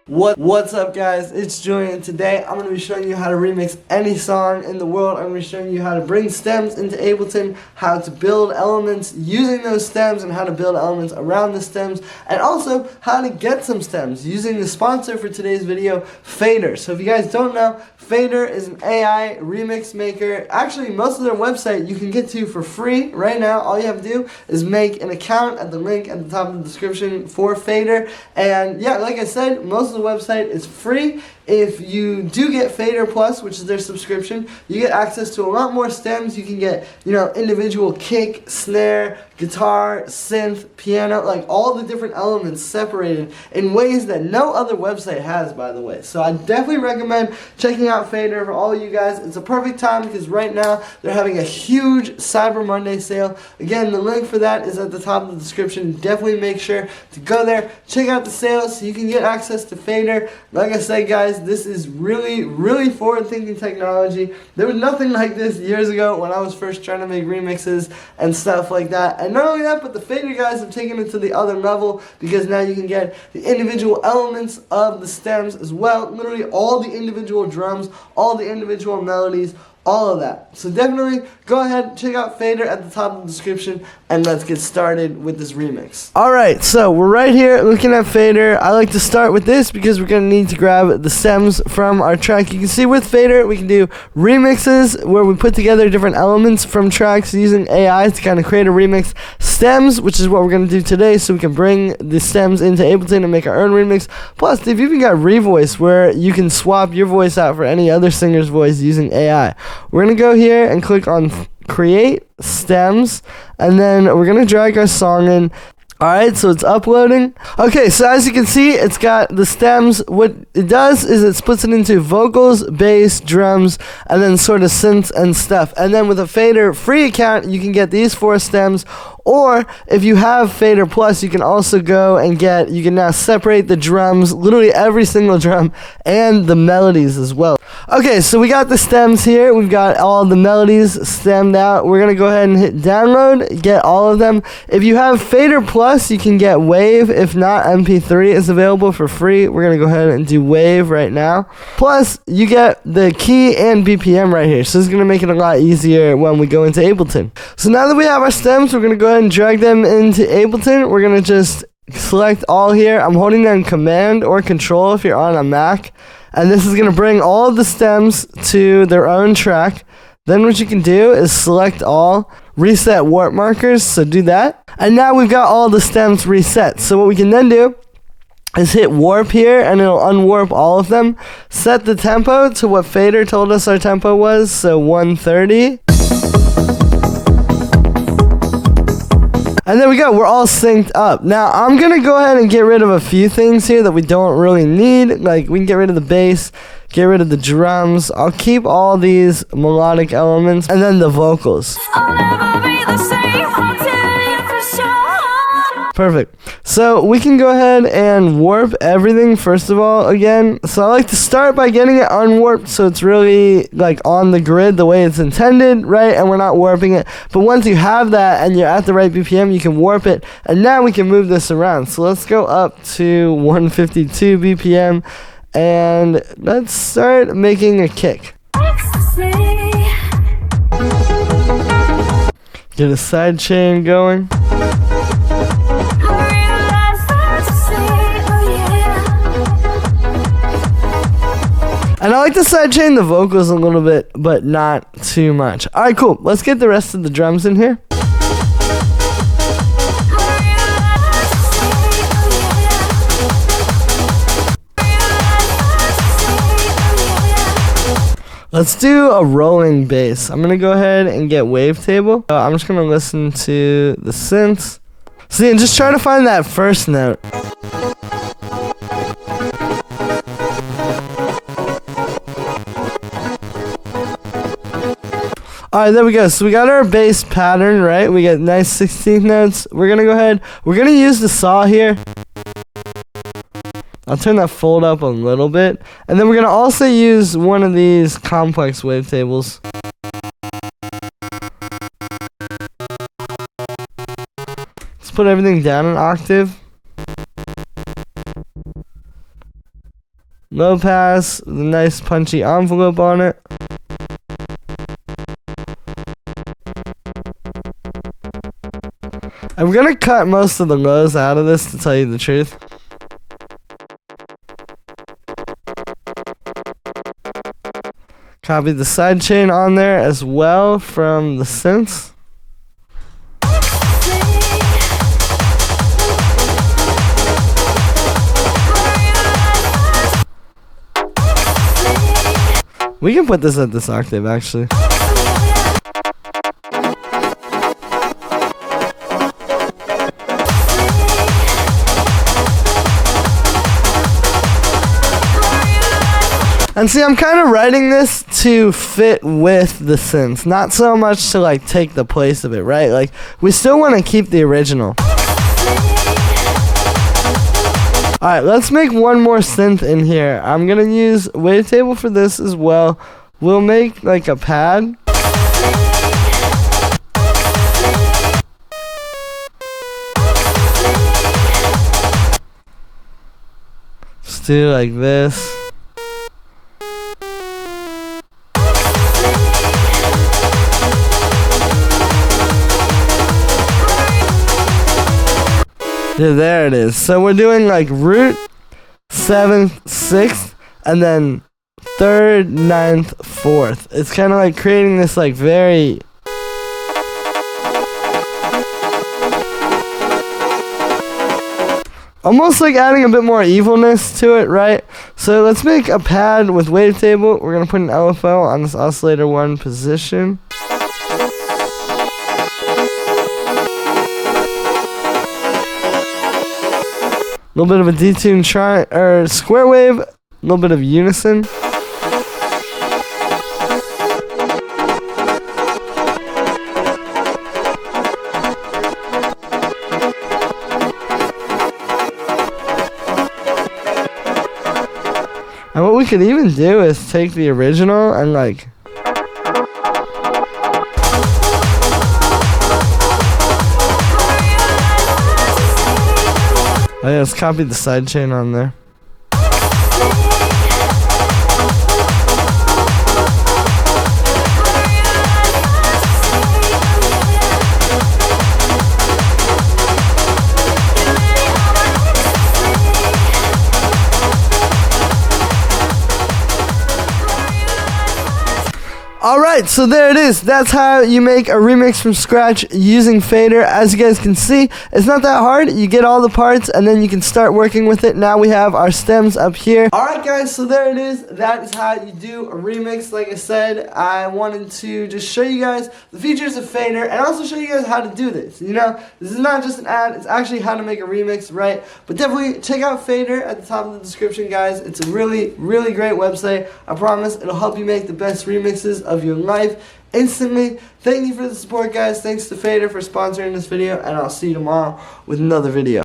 What's up, guys? It's Julian. Today I'm going to be showing you how to remix any song in the world. I'm going to be showing you how to bring stems into Ableton, how to build elements using those stems, and how to build elements around the stems, and also how to get some stems using the sponsor for today's video, Fader. So if you guys don't know, Fader is an AI remix maker. Actually, most of their website you can get to for free right now. All you have to do is make an account at the link at the top of the description for Fader. And yeah, like I said, most of the website is free. If you do get Fader Plus, which is their subscription, you get access to a lot more stems. You can get, individual kick, snare, guitar, synth, piano, like all the different elements separated in ways that no other website has, by the way. So I definitely recommend checking out Fader for all of you guys. It's a perfect time because right now they're having a huge Cyber Monday sale. Again, the link for that is at the top of the description. Definitely make sure to go there, check out the sale so you can get access to Fader. Like I said, guys, this is really forward-thinking technology. There was nothing like this years ago when I was first trying to make remixes and stuff like that. And not only that, but the Fader guys have taken it to the other level because now you can get the individual elements of the stems as well. Literally all the individual drums, all the individual melodies, all of that. So definitely go ahead, check out Fader at the top of the description, and let's get started with this remix. Alright, so we're right here looking at Fader. I like to start with this because we're going to need to grab the stems from our track. You can see with Fader we can do remixes where we put together different elements from tracks using AI to kind of create a remix. Stems, which is what we're going to do today, so we can bring the stems into Ableton and make our own remix. Plus, they've even got Revoice where you can swap your voice out for any other singer's voice using AI. We're going to go here and click on Create Stems, and then we're going to drag our song in. Alright, so it's uploading. Okay, so as you can see, it's got the stems. What it does is it splits it into vocals, bass, drums, and then sort of synths and stuff. And then with a Fader free account, you can get these 4 stems. Or if you have Fader Plus, you can also go and you can now separate the drums, literally every single drum, and the melodies as well. Okay, so we got the stems here. We've got all the melodies stemmed out. We're going to go ahead and hit download, get all of them. If you have Fader Plus, you can get Wave. If not, MP3 is available for free. We're going to go ahead and do Wave right now. Plus, you get the key and BPM right here. So this is going to make it a lot easier when we go into Ableton. So now that we have our stems, we're going to go ahead and drag them into Ableton. We're going to just select all here. I'm holding down Command or Control if you're on a Mac. And this is going to bring all of the stems to their own track. Then what you can do is select all, reset warp markers, so do that. And now we've got all the stems reset. So what we can then do is hit warp here, and it'll unwarp all of them. Set the tempo to what Fader told us our tempo was, so 130. And there we go, we're all synced up. Now, I'm going to go ahead and get rid of a few things here that we don't really need. Like, we can get rid of the bass, get rid of the drums. I'll keep all these melodic elements, and then the vocals. Perfect. So we can go ahead and warp everything first of all again. So I like to start by getting it unwarped so it's really like on the grid the way it's intended, right? And we're not warping it. But once you have that and you're at the right BPM, you can warp it. And now we can move this around. So let's go up to 152 BPM and let's start making a kick. Get a side chain going. And I like to sidechain the vocals a little bit, but not too much. Alright, cool. Let's get the rest of the drums in here. Let's do a rolling bass. I'm going to go ahead and get Wavetable. I'm just going to listen to the synths. See, and just try to find that first note. Alright, there we go. So we got our bass pattern, right? We got nice 16th notes. We're going to go ahead. We're going to use the saw here. I'll turn that fold up a little bit. And then we're going to also use one of these complex wavetables. Let's put everything down an octave. Low pass, the nice punchy envelope on it. I'm gonna cut most of the lows out of this, to tell you the truth. Copy the sidechain on there as well from the synths. We can put this at this octave, actually. And see, I'm kind of writing this to fit with the synths, not so much to like take the place of it, right? Like, we still want to keep the original. Alright, let's make one more synth in here. I'm gonna use Wavetable for this as well. We'll make like a pad. Just do like this. Yeah, there it is. So we're doing like root, 7th, 6th, and then 3rd, 9th, 4th. It's kind of like creating this like very... almost like adding a bit more evilness to it, right? So let's make a pad with Wavetable. We're going to put an LFO on this oscillator 1 position. A little bit of a detune square wave, a little bit of unison. And what we could even do is take the original and like... oh yeah, let's copy the sidechain on there. Alright, so there it is. That's how you make a remix from scratch using Fader. As you guys can see, it's not that hard. You get all the parts and then you can start working with it. Now we have our stems up here. Alright guys, so there it is. That is how you do a remix. Like I said, I wanted to just show you guys the features of Fader and also show you guys how to do this. You know, this is not just an ad, it's actually how to make a remix, right? But definitely check out Fader at the top of the description, guys. It's a really, really great website. I promise it'll help you make the best remixes of your life instantly. Thank you for the support, guys. Thanks to Fader for sponsoring this video, and I'll see you tomorrow with another video.